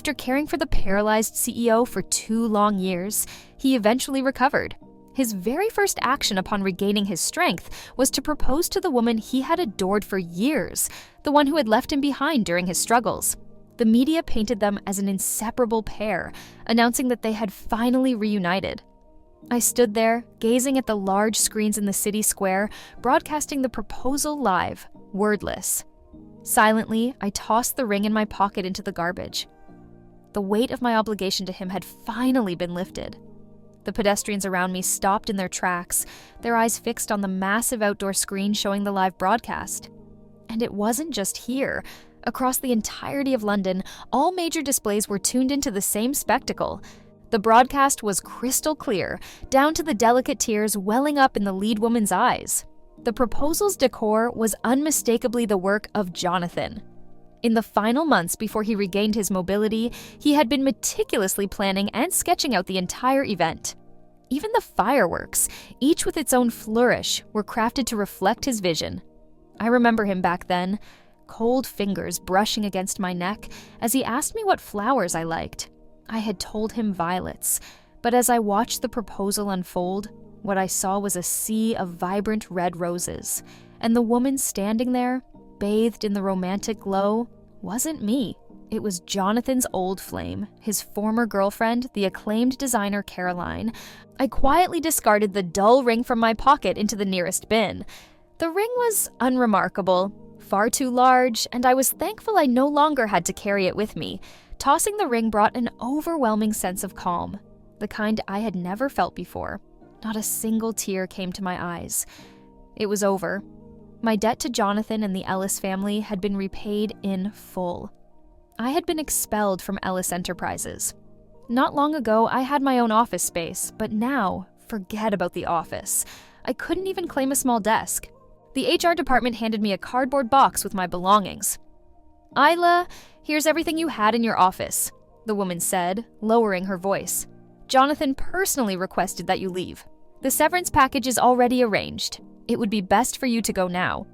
After caring for the paralyzed CEO for 2 long years, he eventually recovered. His very first action upon regaining his strength was to propose to the woman he had adored for years, the one who had left him behind during his struggles. The media painted them as an inseparable pair, announcing that they had finally reunited. I stood there, gazing at the large screens in the city square, broadcasting the proposal live, wordless. Silently, I tossed the ring in my pocket into the garbage. The weight of my obligation to him had finally been lifted. The pedestrians around me stopped in their tracks, their eyes fixed on the massive outdoor screen showing the live broadcast. And it wasn't just here. Across the entirety of London, all major displays were tuned into the same spectacle. The broadcast was crystal clear, down to the delicate tears welling up in the lead woman's eyes. The proposal's decor was unmistakably the work of Jonathan. In the final months before he regained his mobility, he had been meticulously planning and sketching out the entire event. Even the fireworks, each with its own flourish, were crafted to reflect his vision. I remember him back then, cold fingers brushing against my neck as he asked me what flowers I liked. I had told him violets, but as I watched the proposal unfold, what I saw was a sea of vibrant red roses, and the woman standing there, bathed in the romantic glow, wasn't me. It was Jonathan's old flame, his former girlfriend, the acclaimed designer Caroline. I quietly discarded the dull ring from my pocket into the nearest bin. The ring was unremarkable, far too large, and I was thankful I no longer had to carry it with me. Tossing the ring brought an overwhelming sense of calm, the kind I had never felt before. Not a single tear came to my eyes. It was over. My debt to Jonathan and the Ellis family had been repaid in full. I had been expelled from Ellis Enterprises. Not long ago, I had my own office space, but now, forget about the office. I couldn't even claim a small desk. The HR department handed me a cardboard box with my belongings. "Isla, here's everything you had in your office," the woman said, lowering her voice. "Jonathan personally requested that you leave. The severance package is already arranged. It would be best for you to go now."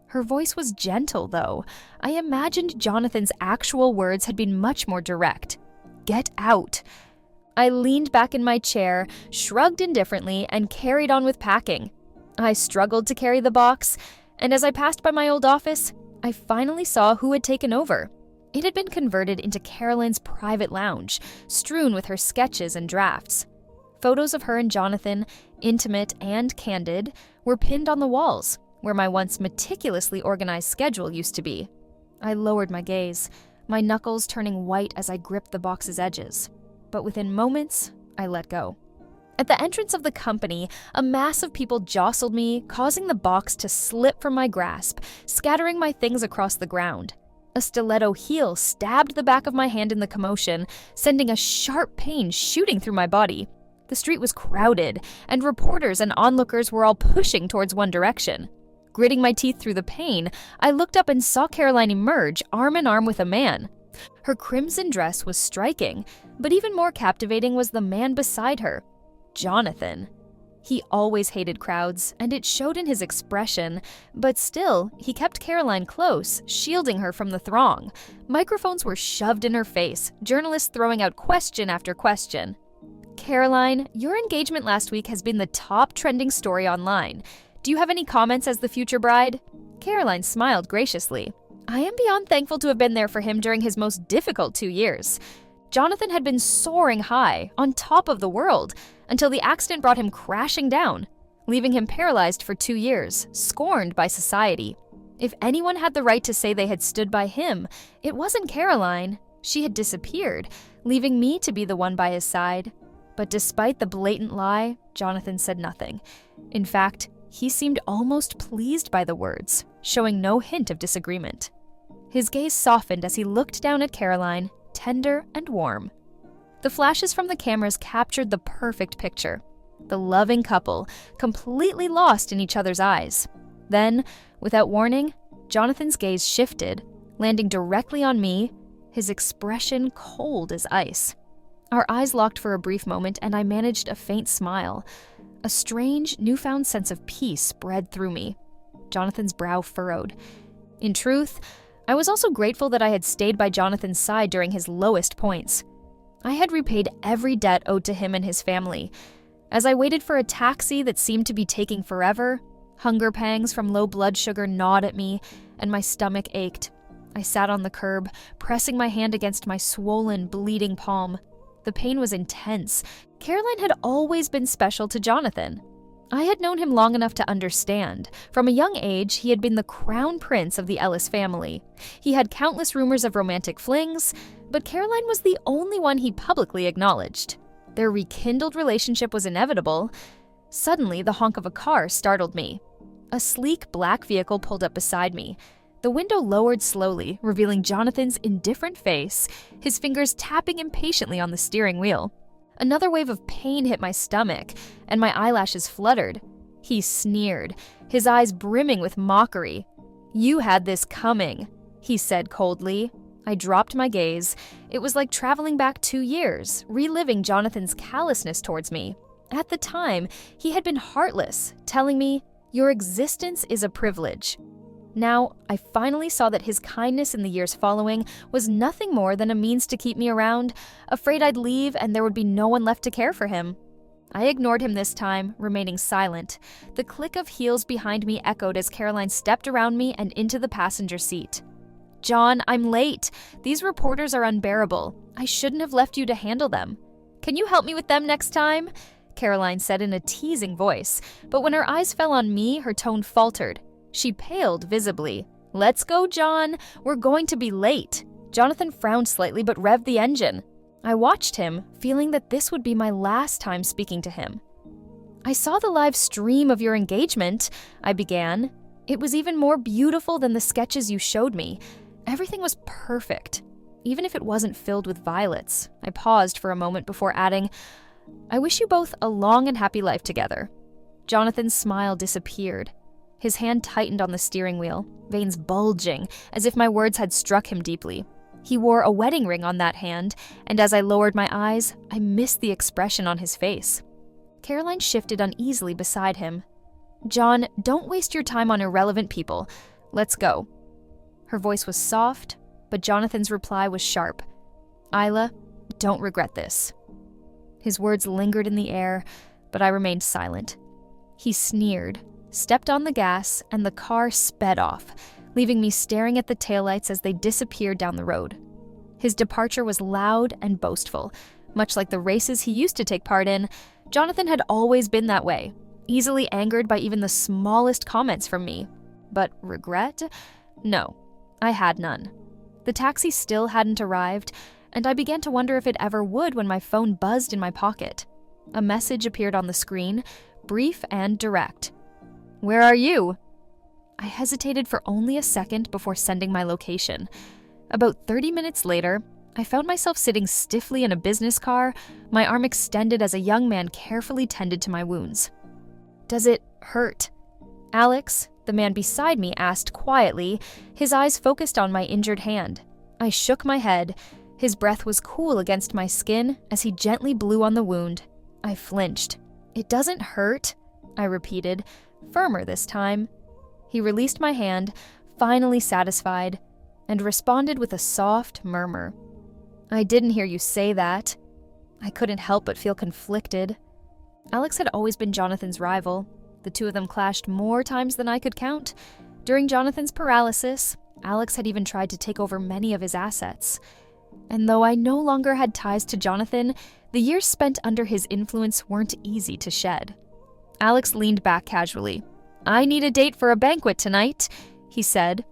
Her voice was gentle, though. I imagined Jonathan's actual words had been much more direct. "Get out." I leaned back in my chair, shrugged indifferently, and carried on with packing. I struggled to carry the box, and as I passed by my old office, I finally saw who had taken over. It had been converted into Caroline's private lounge, strewn with her sketches and drafts. Photos of her and Jonathan, intimate and candid, were pinned on the walls, where my once meticulously organized schedule used to be. I lowered my gaze, my knuckles turning white as I gripped the box's edges. But within moments, I let go. At the entrance of the company, a mass of people jostled me, causing the box to slip from my grasp, scattering my things across the ground. A stiletto heel stabbed the back of my hand in the commotion, sending a sharp pain shooting through my body. The street was crowded, and reporters and onlookers were all pushing towards one direction. Gritting my teeth through the pain, I looked up and saw Caroline emerge, arm in arm with a man. Her crimson dress was striking, but even more captivating was the man beside her, Jonathan. He always hated crowds, and it showed in his expression, but still, he kept Caroline close, shielding her from the throng. Microphones were shoved in her face, journalists throwing out question after question. "Caroline, your engagement last week has been the top trending story online. Do you have any comments as the future bride?" Caroline smiled graciously. "I am beyond thankful to have been there for him during his most difficult 2 years. Jonathan had been soaring high, on top of the world, until the accident brought him crashing down, leaving him paralyzed for 2 years, scorned by society. If anyone had the right to say they had stood by him, it wasn't Caroline. She had disappeared, leaving me to be the one by his side. But despite the blatant lie, Jonathan said nothing. In fact, he seemed almost pleased by the words, showing no hint of disagreement. His gaze softened as he looked down at Caroline, tender and warm. The flashes from the cameras captured the perfect picture. The loving couple, completely lost in each other's eyes. Then, without warning, Jonathan's gaze shifted, landing directly on me, his expression cold as ice. Our eyes locked for a brief moment, and I managed a faint smile. A strange, newfound sense of peace spread through me. Jonathan's brow furrowed. In truth, I was also grateful that I had stayed by Jonathan's side during his lowest points. I had repaid every debt owed to him and his family. As I waited for a taxi that seemed to be taking forever, hunger pangs from low blood sugar gnawed at me, and my stomach ached. I sat on the curb, pressing my hand against my swollen, bleeding palm. The pain was intense. Caroline had always been special to Jonathan. I had known him long enough to understand. From a young age, he had been the crown prince of the Ellis family. He had countless rumors of romantic flings, but Caroline was the only one he publicly acknowledged. Their rekindled relationship was inevitable. Suddenly, the honk of a car startled me. A sleek black vehicle pulled up beside me. The window lowered slowly, revealing Jonathan's indifferent face, his fingers tapping impatiently on the steering wheel. Another wave of pain hit my stomach, and my eyelashes fluttered. He sneered, his eyes brimming with mockery. "You had this coming," he said coldly. I dropped my gaze. It was like traveling back 2 years, reliving Jonathan's callousness towards me. At the time, he had been heartless, telling me, "Your existence is a privilege." Now, I finally saw that his kindness in the years following was nothing more than a means to keep me around, afraid I'd leave and there would be no one left to care for him. I ignored him this time, remaining silent. The click of heels behind me echoed as Caroline stepped around me and into the passenger seat. "John, I'm late. These reporters are unbearable. I shouldn't have left you to handle them. Can you help me with them next time?" Caroline said in a teasing voice, but when her eyes fell on me, her tone faltered. She paled visibly. "Let's go, John. We're going to be late." Jonathan frowned slightly but revved the engine. I watched him, feeling that this would be my last time speaking to him. "I saw the live stream of your engagement," I began. "It was even more beautiful than the sketches you showed me. Everything was perfect, even if it wasn't filled with violets." I paused for a moment before adding, "I wish you both a long and happy life together." Jonathan's smile disappeared. His hand tightened on the steering wheel, veins bulging, as if my words had struck him deeply. He wore a wedding ring on that hand, and as I lowered my eyes, I missed the expression on his face. Caroline shifted uneasily beside him. "John, don't waste your time on irrelevant people. Let's go." Her voice was soft, but Jonathan's reply was sharp. "Isla, don't regret this." His words lingered in the air, but I remained silent. He sneered, stepped on the gas, and the car sped off, leaving me staring at the taillights as they disappeared down the road. His departure was loud and boastful. Much like the races he used to take part in, Jonathan had always been that way, easily angered by even the smallest comments from me. But regret? No, I had none. The taxi still hadn't arrived, and I began to wonder if it ever would when my phone buzzed in my pocket. A message appeared on the screen, brief and direct. "Where are you?" I hesitated for only a second before sending my location. About 30 minutes later, I found myself sitting stiffly in a business car, my arm extended as a young man carefully tended to my wounds. "Does it hurt?" Alex, the man beside me, asked quietly, his eyes focused on my injured hand. I shook my head. His breath was cool against my skin as he gently blew on the wound. I flinched. "It doesn't hurt," I repeated, firmer this time. He released my hand, finally satisfied, and responded with a soft murmur. "I didn't hear you say that." I couldn't help but feel conflicted. Alex had always been Jonathan's rival. The two of them clashed more times than I could count. During Jonathan's paralysis, Alex had even tried to take over many of his assets. And though I no longer had ties to Jonathan, the years spent under his influence weren't easy to shed. Alex leaned back casually. "I need a date for a banquet tonight," he said.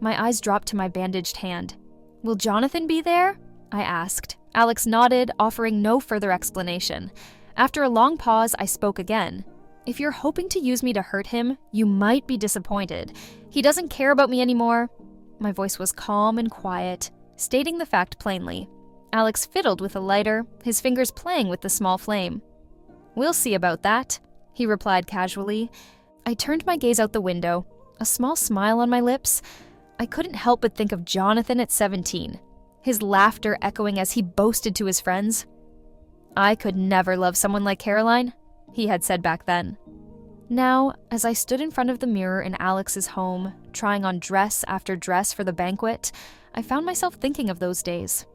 My eyes dropped to my bandaged hand. "Will Jonathan be there?" I asked. Alex nodded, offering no further explanation. After a long pause, I spoke again. "If you're hoping to use me to hurt him, you might be disappointed. He doesn't care about me anymore." My voice was calm and quiet, stating the fact plainly. Alex fiddled with a lighter, his fingers playing with the small flame. "We'll see about that," he replied casually. I turned my gaze out the window, a small smile on my lips. I couldn't help but think of Jonathan at 17, his laughter echoing as he boasted to his friends. "I could never love someone like Caroline," he had said back then. Now, as I stood in front of the mirror in Alex's home, trying on dress after dress for the banquet, I found myself thinking of those days.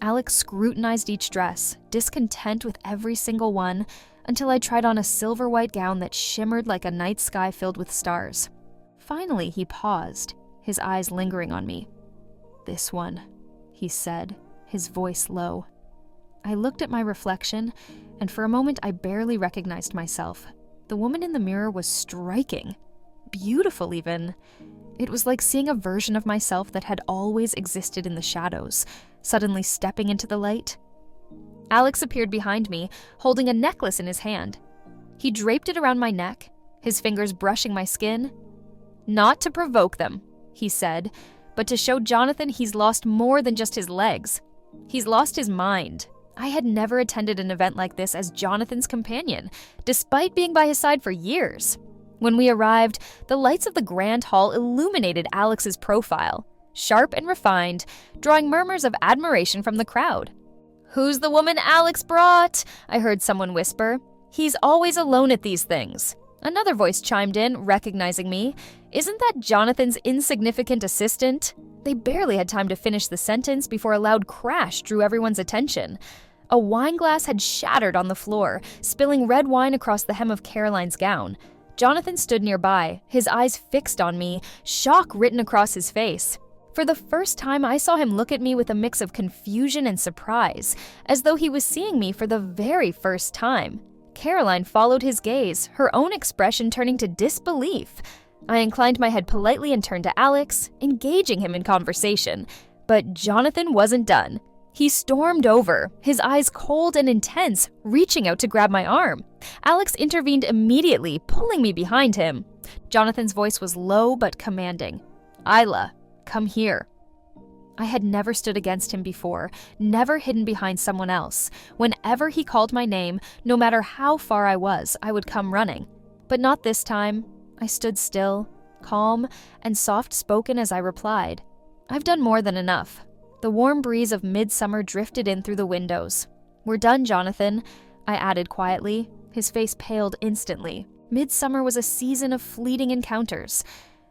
Alex scrutinized each dress, discontent with every single one, until I tried on a silver white gown that shimmered like a night sky filled with stars. Finally, he paused, his eyes lingering on me. "This one," he said, his voice low. I looked at my reflection, and for a moment I barely recognized myself. The woman in the mirror was striking. Beautiful, even. It was like seeing a version of myself that had always existed in the shadows, suddenly stepping into the light. Alex appeared behind me, holding a necklace in his hand. He draped it around my neck, his fingers brushing my skin. "Not to provoke them," he said, "but to show Jonathan he's lost more than just his legs. He's lost his mind." I had never attended an event like this as Jonathan's companion, despite being by his side for years. When we arrived, the lights of the grand hall illuminated Alex's profile, sharp and refined, drawing murmurs of admiration from the crowd. "Who's the woman Alex brought?" I heard someone whisper. "He's always alone at these things." Another voice chimed in, recognizing me. "Isn't that Jonathan's insignificant assistant?" They barely had time to finish the sentence before a loud crash drew everyone's attention. A wine glass had shattered on the floor, spilling red wine across the hem of Caroline's gown. Jonathan stood nearby, his eyes fixed on me, shock written across his face. For the first time, I saw him look at me with a mix of confusion and surprise, as though he was seeing me for the very first time. Caroline followed his gaze, her own expression turning to disbelief. I inclined my head politely and turned to Alex, engaging him in conversation. But Jonathan wasn't done. He stormed over, his eyes cold and intense, reaching out to grab my arm. Alex intervened immediately, pulling me behind him. Jonathan's voice was low but commanding. "Isla, come here." I had never stood against him before, never hidden behind someone else. Whenever he called my name, no matter how far I was, I would come running. But not this time. I stood still, calm, and soft-spoken as I replied. "I've done more than enough." The warm breeze of midsummer drifted in through the windows. "We're done, Jonathan," I added quietly. His face paled instantly. Midsummer was a season of fleeting encounters.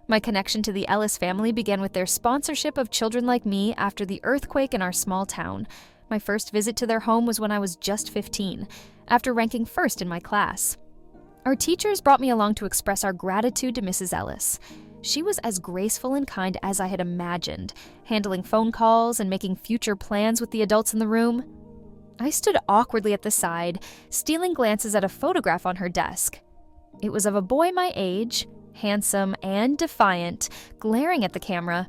My connection to the Ellis family began with their sponsorship of children like me after the earthquake in our small town. My first visit to their home was when I was just 15, after ranking first in my class. Our teachers brought me along to express our gratitude to Mrs. Ellis. She was as graceful and kind as I had imagined, handling phone calls and making future plans with the adults in the room. I stood awkwardly at the side, stealing glances at a photograph on her desk. It was of a boy my age, handsome and defiant, glaring at the camera.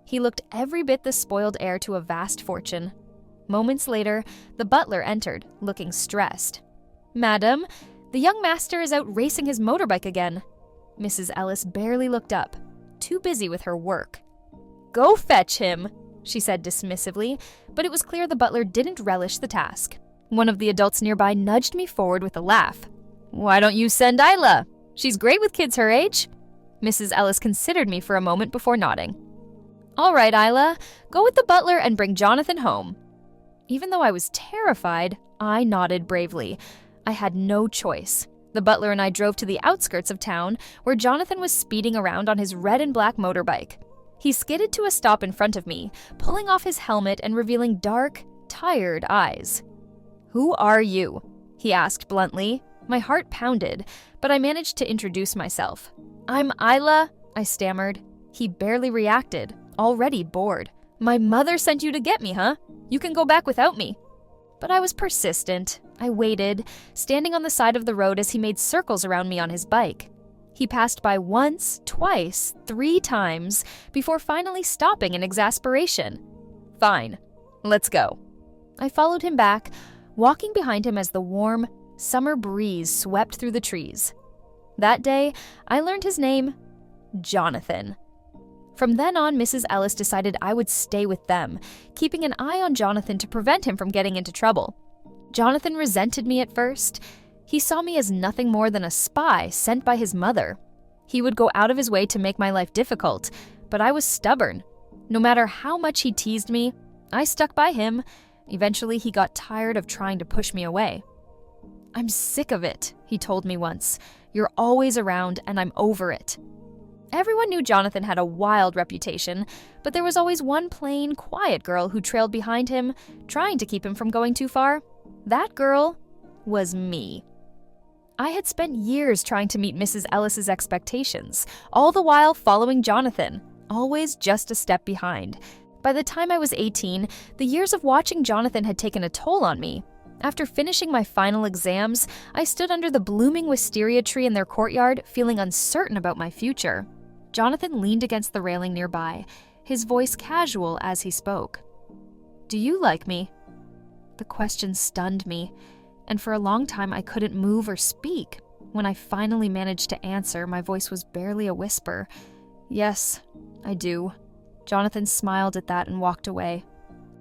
He looked every bit the spoiled heir to a vast fortune. Moments later, the butler entered, looking stressed. "Madam, the young master is out racing his motorbike again." Mrs. Ellis barely looked up, too busy with her work. "Go fetch him," she said dismissively, but it was clear the butler didn't relish the task. One of the adults nearby nudged me forward with a laugh. "Why don't you send Isla? She's great with kids her age." Mrs. Ellis considered me for a moment before nodding. "All right, Isla, go with the butler and bring Jonathan home." Even though I was terrified, I nodded bravely. I had no choice. The butler and I drove to the outskirts of town, where Jonathan was speeding around on his red and black motorbike. He skidded to a stop in front of me, pulling off his helmet and revealing dark, tired eyes. "Who are you?" he asked bluntly. My heart pounded, but I managed to introduce myself. "I'm Isla," I stammered. He barely reacted, already bored. "My mother sent you to get me, huh? You can go back without me." But I was persistent. I waited, standing on the side of the road as he made circles around me on his bike. He passed by once, twice, 3 times, before finally stopping in exasperation. "Fine, let's go." I followed him back, walking behind him as the warm, summer breeze swept through the trees. That day, I learned his name, Jonathan. From then on, Mrs. Ellis decided I would stay with them, keeping an eye on Jonathan to prevent him from getting into trouble. Jonathan resented me at first. He saw me as nothing more than a spy sent by his mother. He would go out of his way to make my life difficult, but I was stubborn. No matter how much he teased me, I stuck by him. Eventually, he got tired of trying to push me away. "I'm sick of it," he told me once. You're always around, and I'm over it." Everyone knew Jonathan had a wild reputation, but there was always one plain, quiet girl who trailed behind him, trying to keep him from going too far. That girl was me. I had spent years trying to meet Mrs. Ellis's expectations, all the while following Jonathan, always just a step behind. By the time I was 18, the years of watching Jonathan had taken a toll on me. After finishing my final exams, I stood under the blooming wisteria tree in their courtyard, feeling uncertain about my future. Jonathan leaned against the railing nearby, his voice casual as he spoke. "Do you like me?" The question stunned me, and for a long time I couldn't move or speak. When I finally managed to answer, my voice was barely a whisper. "Yes, I do." Jonathan smiled at that and walked away.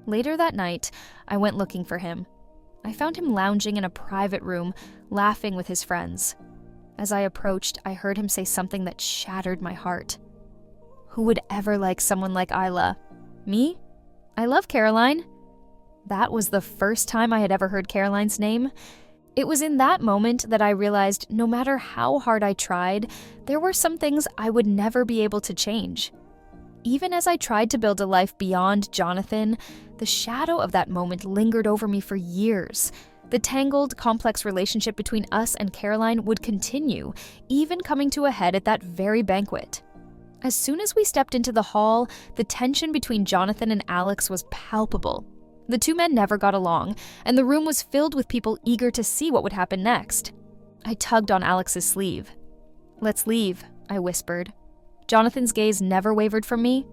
Later that night, I went looking for him. I found him lounging in a private room, laughing with his friends. As I approached, I heard him say something that shattered my heart. "Who would ever like someone like Isla?" "Me? I love Caroline." That was the first time I had ever heard Caroline's name. It was in that moment that I realized no matter how hard I tried, there were some things I would never be able to change. Even as I tried to build a life beyond Jonathan, the shadow of that moment lingered over me for years. The tangled, complex relationship between us and Caroline would continue, even coming to a head at that very banquet. As soon as we stepped into the hall, the tension between Jonathan and Alex was palpable. The two men never got along, and the room was filled with people eager to see what would happen next. I tugged on Alex's sleeve. "Let's leave," I whispered. Jonathan's gaze never wavered from me.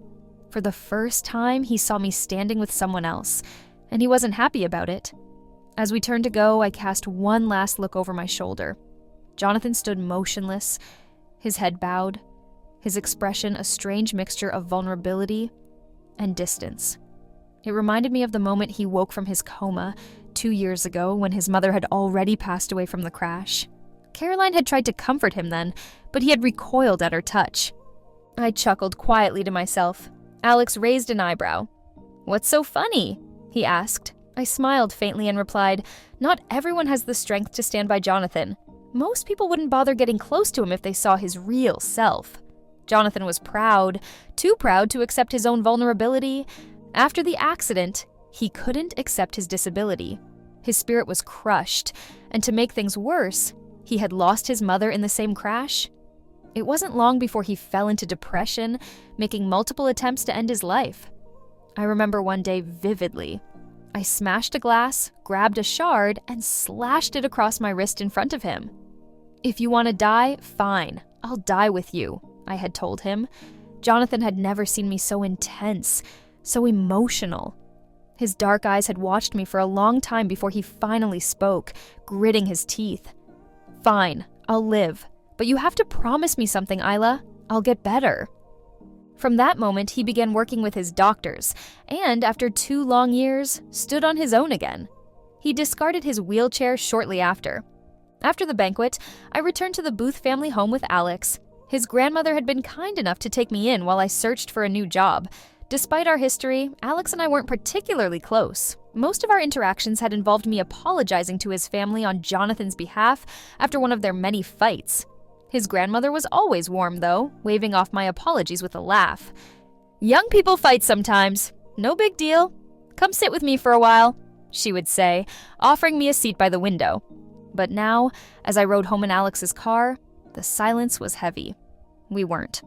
For the first time, he saw me standing with someone else, and he wasn't happy about it. As we turned to go, I cast one last look over my shoulder. Jonathan stood motionless, his head bowed, his expression a strange mixture of vulnerability and distance. It reminded me of the moment he woke from his coma 2 years ago when his mother had already passed away from the crash. Caroline had tried to comfort him then, but he had recoiled at her touch. I chuckled quietly to myself. Alex raised an eyebrow. "What's so funny?" he asked. I smiled faintly and replied, "Not everyone has the strength to stand by Jonathan. Most people wouldn't bother getting close to him if they saw his real self." Jonathan was proud, too proud to accept his own vulnerability. After the accident, he couldn't accept his disability. His spirit was crushed, and to make things worse, he had lost his mother in the same crash. It wasn't long before he fell into depression, making multiple attempts to end his life. I remember one day vividly. I smashed a glass, grabbed a shard, and slashed it across my wrist in front of him. "If you want to die, fine. I'll die with you," I had told him. Jonathan had never seen me so intense, so emotional. His dark eyes had watched me for a long time before he finally spoke, gritting his teeth. "Fine, I'll live. But you have to promise me something, Isla. I'll get better." From that moment, he began working with his doctors, and after 2 long years, stood on his own again. He discarded his wheelchair shortly after. After the banquet, I returned to the Booth family home with Alex. His grandmother had been kind enough to take me in while I searched for a new job. Despite our history, Alex and I weren't particularly close. Most of our interactions had involved me apologizing to his family on Jonathan's behalf after one of their many fights. His grandmother was always warm, though, waving off my apologies with a laugh. "Young people fight sometimes. No big deal. Come sit with me for a while," she would say, offering me a seat by the window. But now, as I rode home in Alex's car, the silence was heavy. We weren't.